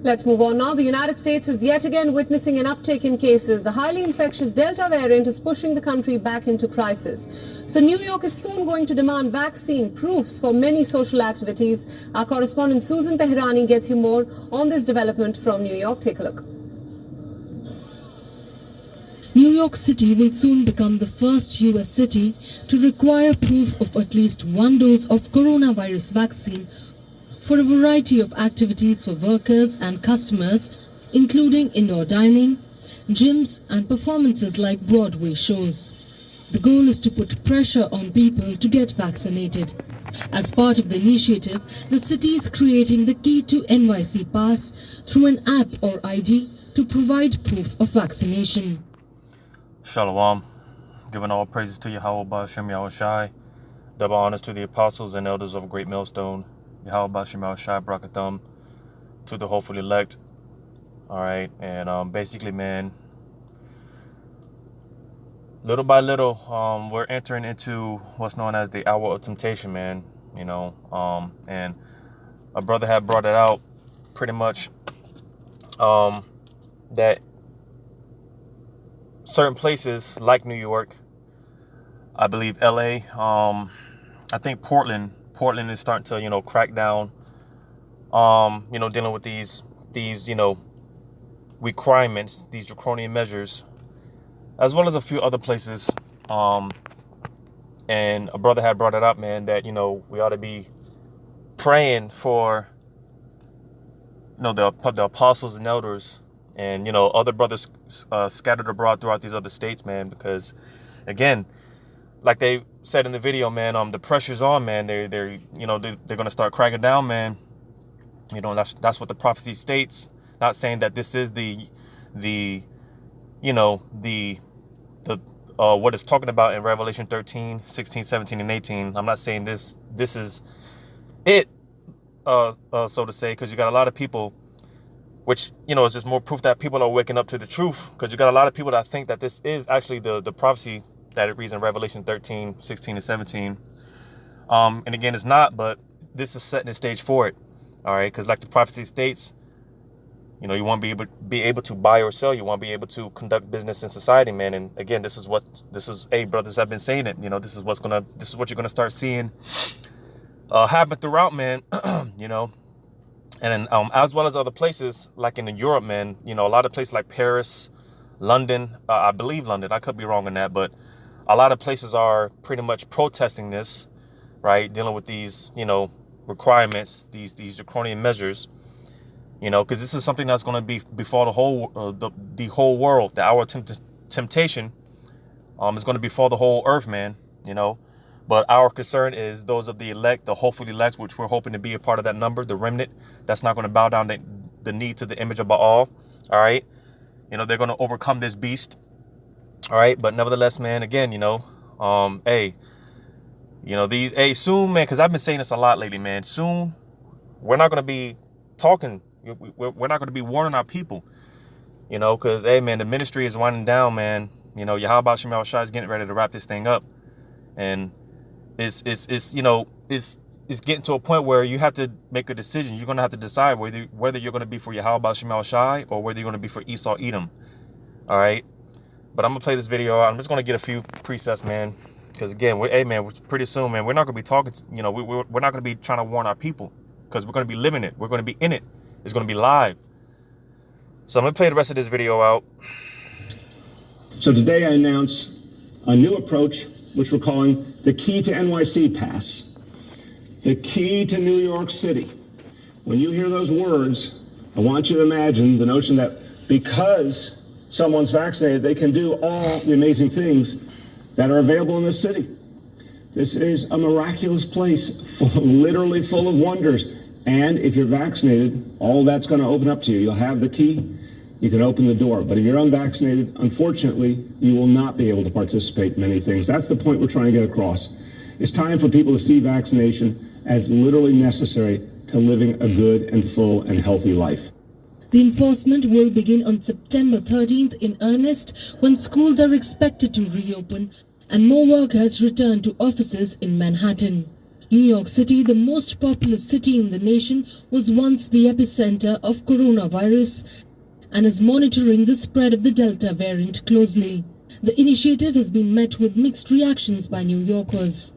Let's move on now. The United States is yet again witnessing an uptick in cases. The highly infectious Delta variant is pushing the country back into crisis. So New York is soon going to demand vaccine proofs for many social activities. Our correspondent Susan Tehrani gets you more on this development from New York. Take a look. New York City will soon become the first US city to require proof of at least one dose of coronavirus vaccine for a variety of activities for workers and customers, including indoor dining, gyms and performances like Broadway shows. The goal is to put pressure on people to get vaccinated. As part of the initiative, the city is creating the Key to NYC Pass through an app or ID to provide proof of vaccination. Shalom. Giving all praises to Yahweh Ba'Shem Yahushai. Double honors to the apostles and elders of Great Millstone. Yahweh Ba'Shem Yahushai Brakathum. To the hopefully elect. Alright, and basically, man, little by little, we're entering into what's known as the hour of temptation, man. You know, and a brother had brought it out pretty much that certain places like New York, I believe LA, I think Portland is starting to, you know, crack down, you know, dealing with these, you know, requirements, these draconian measures, as well as a few other places. And a brother had brought it up, man, that, you know, we ought to be praying for, you know, the apostles and elders and, you know, other brothers scattered abroad throughout these other states, man, because, again, like they said in the video, man, the pressure's on, man. They're you know, they're going to start cracking down, man. You know, that's what the prophecy states. Not saying that this is the you know, the what it's talking about in Revelation 13, 16, 17, and 18. I'm not saying this is it, so to say, because you got a lot of people, which, you know, is just more proof that people are waking up to the truth, because you got a lot of people that think that this is actually the prophecy that it reads in Revelation 13, 16, and 17. And again, it's not, but this is setting the stage for it. All right, because like the prophecy states, you know, you want to be able to buy or sell. You want to be able to conduct business in society, man. And again, hey, brothers have been saying it. You know, this is what you're gonna start seeing happen throughout, man. You know. And as well as other places like in Europe, man, you know, a lot of places like Paris, London, I believe London, I could be wrong on that, but a lot of places are pretty much protesting this, right? Dealing with these, you know, requirements, these draconian measures, you know, because this is something that's going to be befall the whole world. The hour of temptation is going to befall the whole earth, man, you know. But our concern is those of the elect, the hopefully elect, which we're hoping to be a part of that number, the remnant, that's not going to bow down the knee to the image of Baal. All right. You know, they're going to overcome this beast. All right. But nevertheless, man, again, you know, hey, you know, soon, man, because I've been saying this a lot lately, man. Soon we're not going to be talking. We're not going to be warning our people, you know, because, hey, man, the ministry is winding down, man. You know, Yahweh Shemel Shai is getting ready to wrap this thing up. And it's you know, it's getting to a point where you have to make a decision. You're going to have to decide whether you're going to be for Yahweh Shemel Shai or whether you're going to be for Esau Edom. All right. But I'm going to play this video out. I'm just going to get a few presets, man. Because, again, we're pretty soon, man, we're not going to be talking, you know, we're not going to be trying to warn our people, because we're going to be living it. We're going to be in it. It's going to be live. So I'm going to play the rest of this video out. So today I announce a new approach, which we're calling the Key to NYC Pass. The key to New York City. When you hear those words, I want you to imagine the notion that because someone's vaccinated, they can do all the amazing things that are available in this city. This is a miraculous place, literally full of wonders. And if you're vaccinated, all that's going to open up to you. You'll have the key. You can open the door. But if you're unvaccinated, unfortunately, you will not be able to participate in many things. That's the point we're trying to get across. It's time for people to see vaccination as literally necessary to living a good and full and healthy life. The enforcement will begin on September 13th in earnest, when schools are expected to reopen and more workers return to offices in Manhattan. New York City, the most populous city in the nation, was once the epicenter of coronavirus and is monitoring the spread of the Delta variant closely. The initiative has been met with mixed reactions by New Yorkers.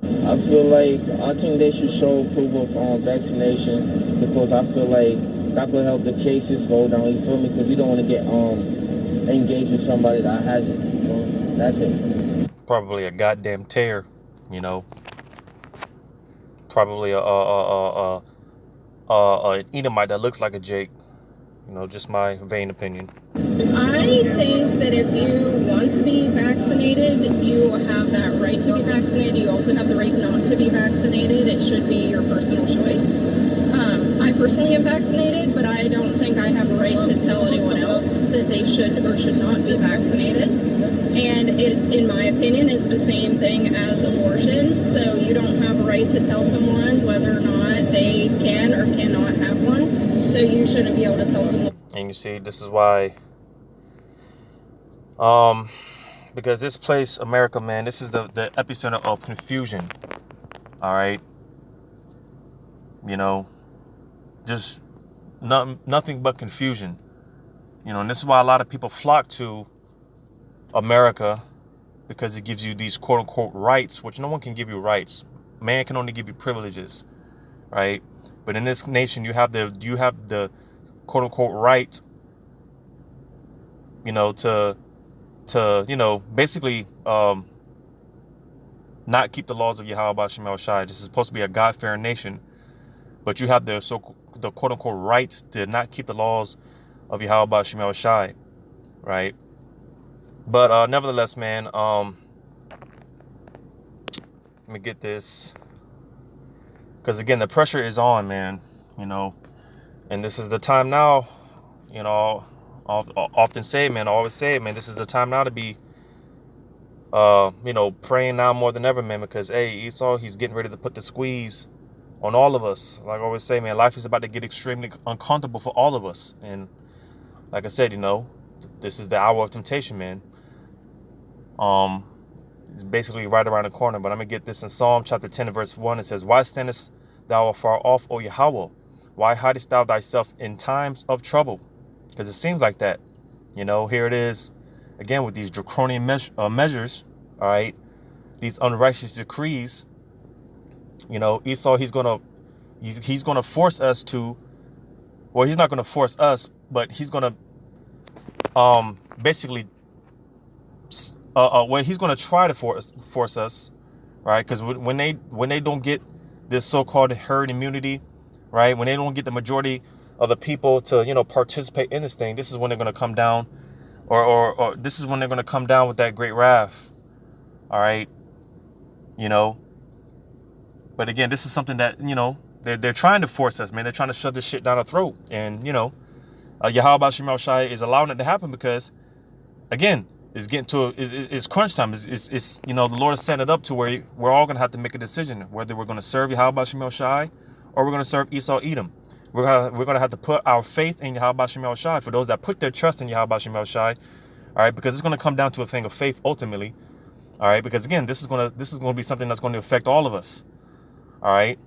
I think they should show proof of vaccination, because I feel like that could help the cases go down, you feel me? Because you don't want to get engaged with somebody that has it, you feel me? That's it. Probably a goddamn tear, you know. Probably an Edomite that looks like a Jake. You know, just my vain opinion. I think that if you want to be vaccinated, you have that right to be vaccinated. You also have the right not to be vaccinated. It should be your personal choice. I personally am vaccinated, but I don't think I have a right to tell anyone else that they should or should not be vaccinated. And it, in my opinion, is the same thing as abortion. So you don't have a right to tell someone whether or not they can or cannot have one. So you shouldn't be able to tell someone. And you see, this is why, because this place, America, man, this is the epicenter of confusion. All right. You know, just nothing but confusion. You know, and this is why a lot of people flock to America, because it gives you these quote unquote rights, which no one can give you rights. Man can only give you privileges, right? But in this nation, you have the quote unquote right, you know, to you know, basically not keep the laws of Yahweh Shemel Shai. This is supposed to be a God-fearing nation, but you have the quote unquote right to not keep the laws of Yahweh Shemel Shai, right? But nevertheless, man, let me get this, because again, the pressure is on, man, you know, and this is the time now, you know, I often say, man, I always say, man, this is the time now to be, you know, praying now more than ever, man, because, hey, Esau, he's getting ready to put the squeeze on all of us. Like I always say, man, life is about to get extremely uncomfortable for all of us. And like I said, you know, this is the hour of temptation, man. It's basically right around the corner, but I'm gonna get this in Psalm chapter 10 and verse 1. It says, "Why standest thou afar off, O Yahweh? Why hidest thou thyself in times of trouble?" Because it seems like that. You know, here it is again with these draconian measures, all right, these unrighteous decrees. You know, Esau, he's gonna force us to, well, he's not gonna force us, but he's gonna basically well, he's going to try to force us, right? Because when they don't get this so-called herd immunity, right? When they don't get the majority of the people to, you know, participate in this thing, this is when they're going to come down, or this is when they're going to come down with that great wrath, all right? You know, but again, this is something that, you know, they're trying to force us, man. They're trying to shove this shit down our throat, and you know, Yahweh Shemel Shai is allowing it to happen because, again, it's getting to it's crunch time. It's you know, the Lord has set it up to where we're all gonna have to make a decision whether we're gonna serve Yahweh Shemel Shai or we're gonna serve Esau Edom. We're gonna have to put our faith in Yahweh Shemel Shai, for those that put their trust in Yahweh Shemel Shai. All right, because it's gonna come down to a thing of faith ultimately. All right, because again, this is gonna be something that's going to affect all of us. All right,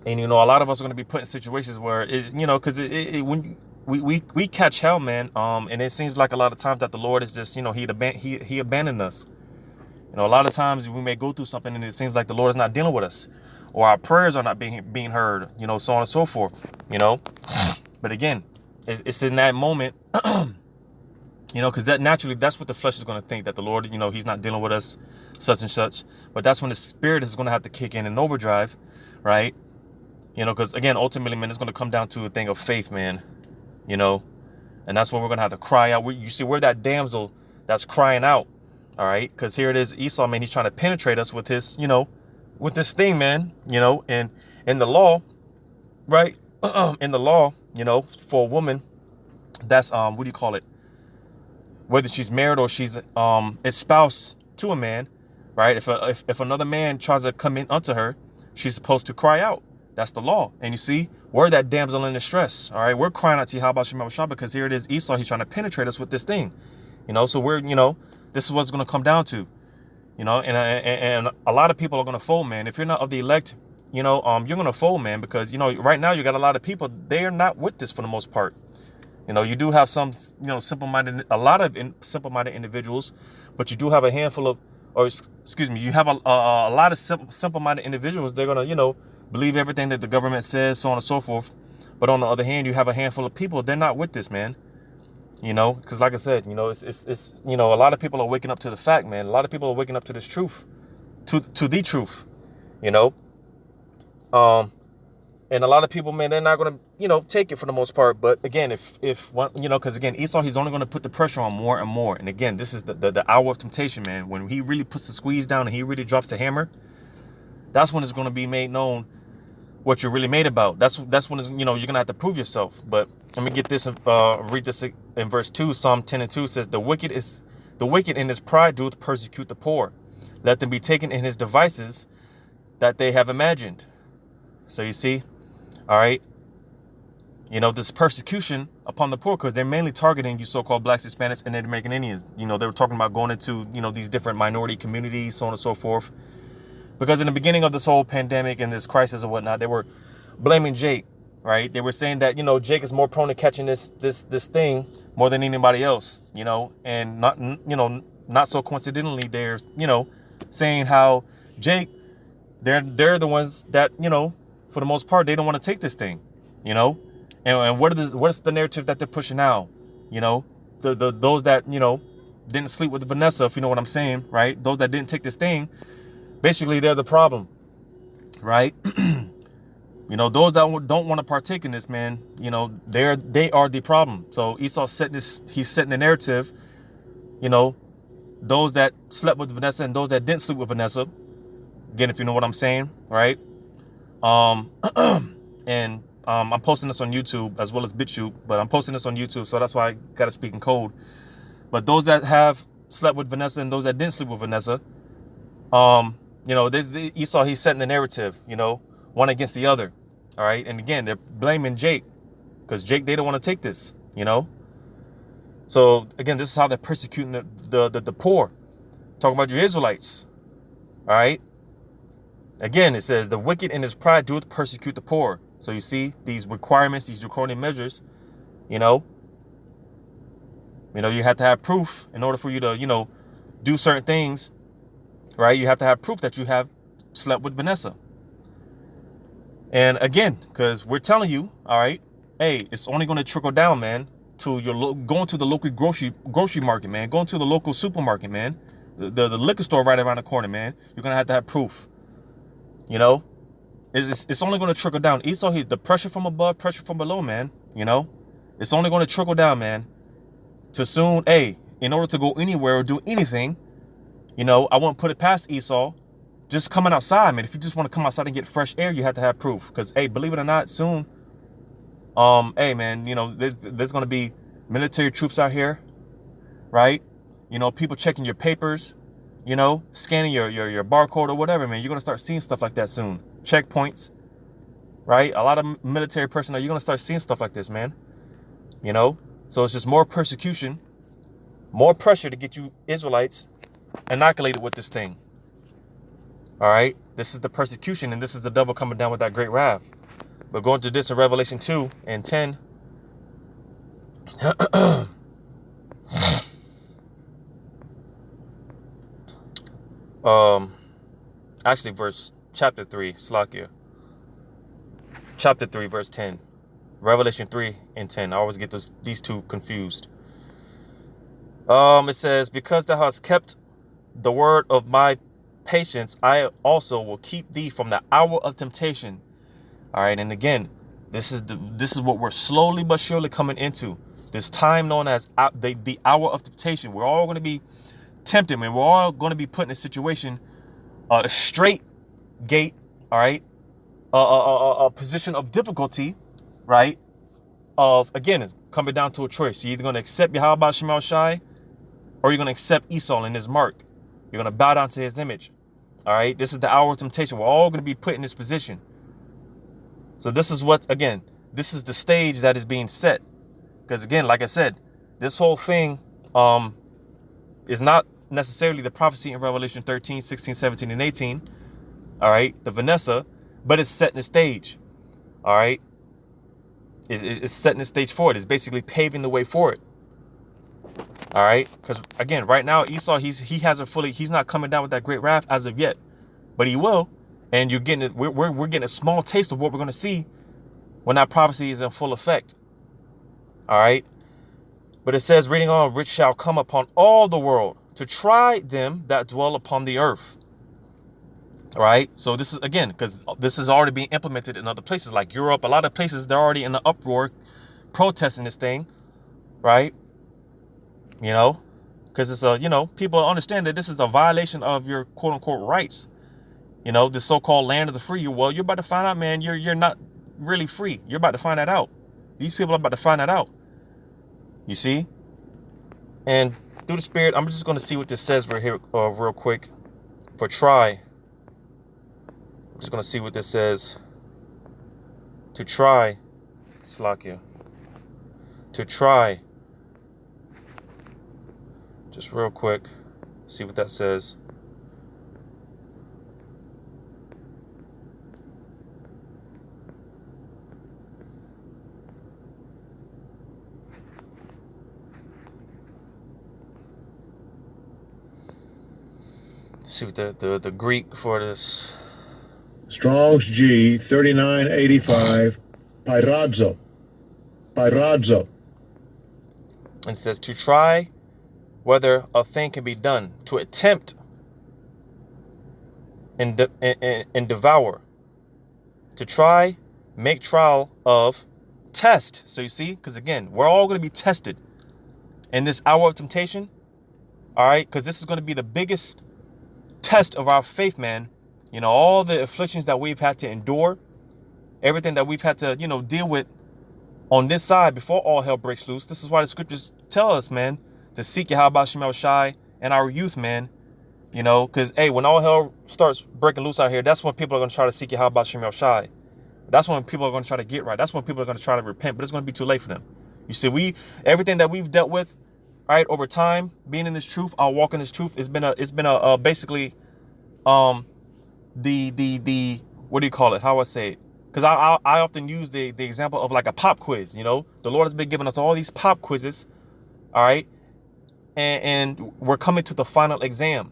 and you know, a lot of us are gonna be put in situations where you know, because when we catch hell, man, and it seems like a lot of times that the Lord is just, you know, he abandoned us. You know, a lot of times we may go through something and it seems like the Lord is not dealing with us, or our prayers are not being heard, you know, so on and so forth, you know. But again, it's in that moment, you know, because that's what the flesh is going to think, that the Lord, you know, he's not dealing with us, such and such. But that's when the spirit is going to have to kick in overdrive, right? You know, because again, ultimately, man, it's going to come down to a thing of faith, man. You know, and that's when we're going to have to cry out. You see, we're that damsel that's crying out. All right. Because here it is. Esau, man, he's trying to penetrate us with his, you know, with this thing, man, you know, and in the law, right. In the law, you know, for a woman, that's what do you call it? Whether she's married or she's espoused to a man. Right. If another man tries to come in unto her, she's supposed to cry out. That's the law. And you see, we're that damsel in distress. All right. We're crying out to Yahweh Shemel Shai because here it is. Esau, he's trying to penetrate us with this thing. You know, so we're, you know, this is what's going to come down to. You know, and a lot of people are going to fold, man. If you're not of the elect, you know, you're going to fold, man, because, you know, right now you got a lot of people, they are not with this for the most part. You know, you do have some, you know, a lot of simple-minded individuals, but you do have a handful of, or excuse me, you have a lot of simple-minded individuals. They're going to, you know, believe everything that the government says, so on and so forth. But on the other hand, you have a handful of people, they're not with this, man. You know, because like I said, you know, it's you know, a lot of people are waking up to the fact, man. A lot of people are waking up to this truth, to the truth, you know. And a lot of people, man, they're not going to, you know, take it for the most part. But again, if one, you know, because again, Esau, he's only going to put the pressure on more and more. And again, this is the hour of temptation, man. When he really puts the squeeze down and he really drops the hammer, that's when it's going to be made known what you're really made about. That's when it's, you know, you're gonna have to prove yourself. But let me get this, read this in verse 2. Psalm 10:2 says, the wicked in his pride doth persecute the poor. Let them be taken in his devices that they have imagined. So you see, all right, you know, this persecution upon the poor, because they're mainly targeting you so-called blacks, Hispanics, and Native American Indians. You know, they were talking about going into, you know, these different minority communities, so on and so forth. Because in the beginning of this whole pandemic and this crisis and whatnot, they were blaming Jake, right? They were saying that, you know, Jake is more prone to catching this thing more than anybody else, you know, and not so coincidentally, they're, you know, saying how Jake, they're the ones that, you know, for the most part, they don't want to take this thing, you know, and what is the narrative that they're pushing now, you know, those that, you know, didn't sleep with Vanessa, if you know what I'm saying, right? Those that didn't take this thing. Basically, they're the problem, right? You know, those that don't want to partake in this, man, you know, they are the problem. So Esau's setting the narrative, you know, those that slept with Vanessa and those that didn't sleep with Vanessa. Again, if you know what I'm saying, right? And I'm posting this on YouTube as well as BitChute, but I'm posting this on YouTube, so that's why I got to speak in code. But those that have slept with Vanessa and those that didn't sleep with Vanessa, you know, Esau, he's setting the narrative, you know, one against the other. All right. And again, they're blaming Jake because Jake, they don't want to take this, you know. So again, this is how they're persecuting the poor. Talking about your Israelites. All right. Again, it says the wicked in his pride doeth persecute the poor. So you see these requirements, these draconian measures, you know, you have to have proof in order for you to, you know, do certain things. Right, you have to have proof that you have slept with Vanessa. And again, because we're telling you, all right, hey, it's only going to trickle down, man, to your going to the local grocery market, man, going to the local supermarket, man, the liquor store right around the corner, man. You're gonna have to have proof. You know, it's only going to trickle down. Esau, the pressure from above, pressure from below, man. You know, it's only going to trickle down, man. To soon, hey, in order to go anywhere or do anything. You know, I wouldn't put it past Esau. Just coming outside, man. If you just want to come outside and get fresh air, you have to have proof. Because, hey, believe it or not, soon, hey, man, you know, there's going to be military troops out here, right? You know, people checking your papers, you know, scanning your barcode or whatever, man. You're going to start seeing stuff like that soon. Checkpoints, right? A lot of military personnel, you're going to start seeing stuff like this, man. You know, so it's just more persecution, more pressure to get you Israelites inoculated with this thing. All right, this is the persecution, and this is the devil coming down with that great wrath. But going to this in Revelation 2 and 10. Actually, chapter 3, Slakia. Chapter 3, verse 10. Revelation 3 and 10. I always get these two confused. It says, because thou hast kept the word of my patience, I also will keep thee from the hour of temptation. All right. And again, this is what we're slowly but surely coming into, this time known as the hour of temptation. We're all going to be tempted, man. We're all going to be put in a situation, a straight gate. All right. A position of difficulty. Right. Again, it's coming down to a choice. You're either going to accept Yahweh Shema Shai, or you're going to accept Esau and his mark. You're going to bow down to his image. All right. This is the hour of temptation. We're all going to be put in this position. So this is this is the stage that is being set. Because again, like I said, this whole thing is not necessarily the prophecy in Revelation 13, 16, 17, and 18. All right, the Vanessa, but it's setting the stage. All right, it's setting the stage for it. It's basically paving the way for it. All right, because again, right now Esau, he's not coming down with that great wrath as of yet, but he will, and you're getting it. We're getting a small taste of what we're going to see when that prophecy is in full effect. All right, but it says, reading on, which shall come upon all the world to try them that dwell upon the earth. All right, so this is again because this is already being implemented in other places like Europe. A lot of places they're already in the uproar, protesting this thing, right? You know, because it's people understand that this is a violation of your quote unquote rights. You know, the so-called land of the free. Well, you're about to find out, man, you're not really free. You're about to find that out. These people are about to find that out. You see? And through the Spirit, I'm just going to see what this says right here real quick. For try. I'm just going to see what this says. To try. Slakia. To try. Just real quick. See what that says. See what the Greek for this. Strong's G 3985 Pyradzo. And it says to try whether a thing can be done, to attempt and devour, to try, make trial of, test. So you see, because again, we're all going to be tested in this hour of temptation. All right, because this is going to be the biggest test of our faith, man. You know, all the afflictions that we've had to endure, everything that we've had to, deal with on this side before all hell breaks loose. This is why the scriptures tell us, man, to seek Yahweh Shemel Shai and our youth, man. You know, because, hey, when all hell starts breaking loose out here, that's when people are going to try to seek Yahweh Shemel Shai. That's when people are going to try to get right. That's when people are going to try to repent, but it's going to be too late for them. You see, everything that we've dealt with, all right, over time, being in this truth, our walk in this truth, it's been basically, what do you call it? How I say it? Because I often use the example of like a pop quiz. You know, the Lord has been giving us all these pop quizzes, all right, and we're coming to the final exam.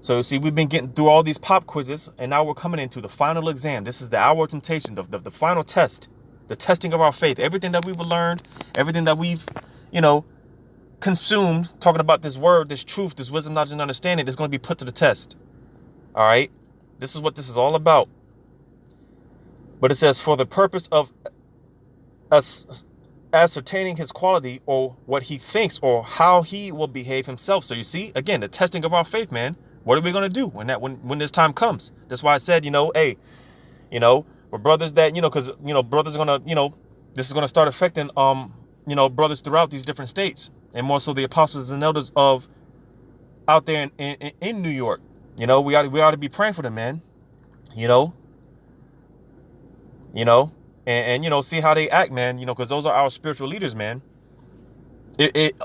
So you see, we've been getting through all these pop quizzes, and now we're coming into the final exam. This is the hour of temptation, the final test, the testing of our faith. Everything that we've learned, everything that we've, consumed, talking about this word, this truth, this wisdom, knowledge, and understanding is going to be put to the test. All right, this is what this is all about. But it says, for the purpose of us ascertaining his quality or what he thinks or how he will behave himself. So you see, again, the testing of our faith, man. What are we going to do when this time comes? That's why I said, hey, for brothers that, because, brothers are going to, this is going to start affecting, brothers throughout these different states, and more so the apostles and elders of out there in New York. We ought to be praying for them, man. And see how they act, man, because those are our spiritual leaders, man.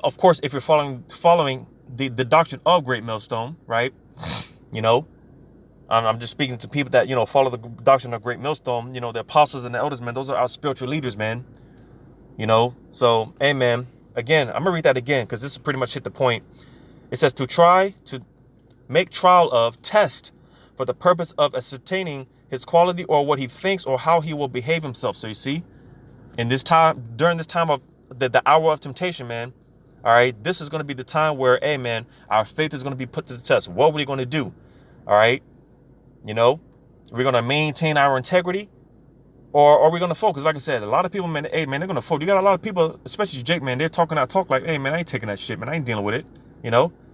Of course, if you're following the doctrine of Great Millstone, right? I'm just speaking to people that, follow the doctrine of Great Millstone, the apostles and the elders, man. Those are our spiritual leaders, man. So, hey, man, again, I'm gonna read that again, because this is pretty much hit the point. It says to try to make trial of, test, for the purpose of ascertaining his quality or what he thinks or how he will behave himself. So you see, during this time of the hour of temptation, man, all right, this is going to be the time where, hey, man, our faith is going to be put to the test. What are we going to do? All right. We're going to maintain our integrity, or are we going to focus? Like I said, a lot of people, man, hey, man, they're going to focus. You got a lot of people, especially Jake, man, they're talking that talk like, hey, man, I ain't taking that shit, man. I ain't dealing with it,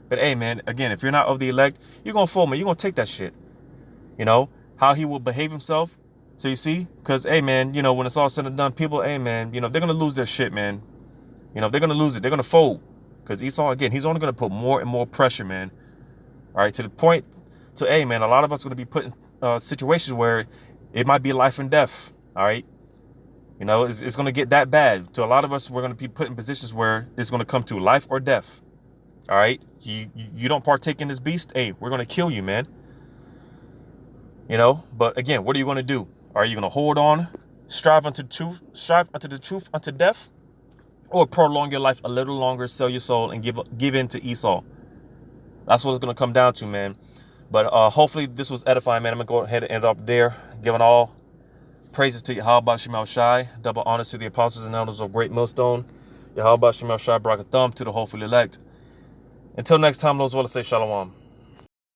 But, hey, man, again, if you're not of the elect, you're going to fold, man. You're going to take that shit, how he will behave himself. So you see, because, hey, man, when it's all said and done, people, hey, man, they're going to lose their shit, man. They're going to lose it. They're going to fold, because Esau, again, he's only going to put more and more pressure, man. All right, to the point to, hey, man, a lot of us are going to be put in situations where it might be life and death. All right. It's going to get that bad. To a lot of us, we're going to be put in positions where it's going to come to life or death. All right, you don't partake in this beast, hey, we're gonna kill you, man. You know, but again, what are you gonna do? Are you gonna hold on, strive unto the truth unto death, or prolong your life a little longer, sell your soul, and give in to Esau? That's what it's gonna come down to, man. But hopefully this was edifying, man. I'm gonna go ahead and end up there, giving all praises to Yahweh Shemal Shai, double honors to the apostles and elders of Great Millstone. Yahweh Shemal Shai, brought a thumb to the hopefully elect. Until next time, those want to say shalom.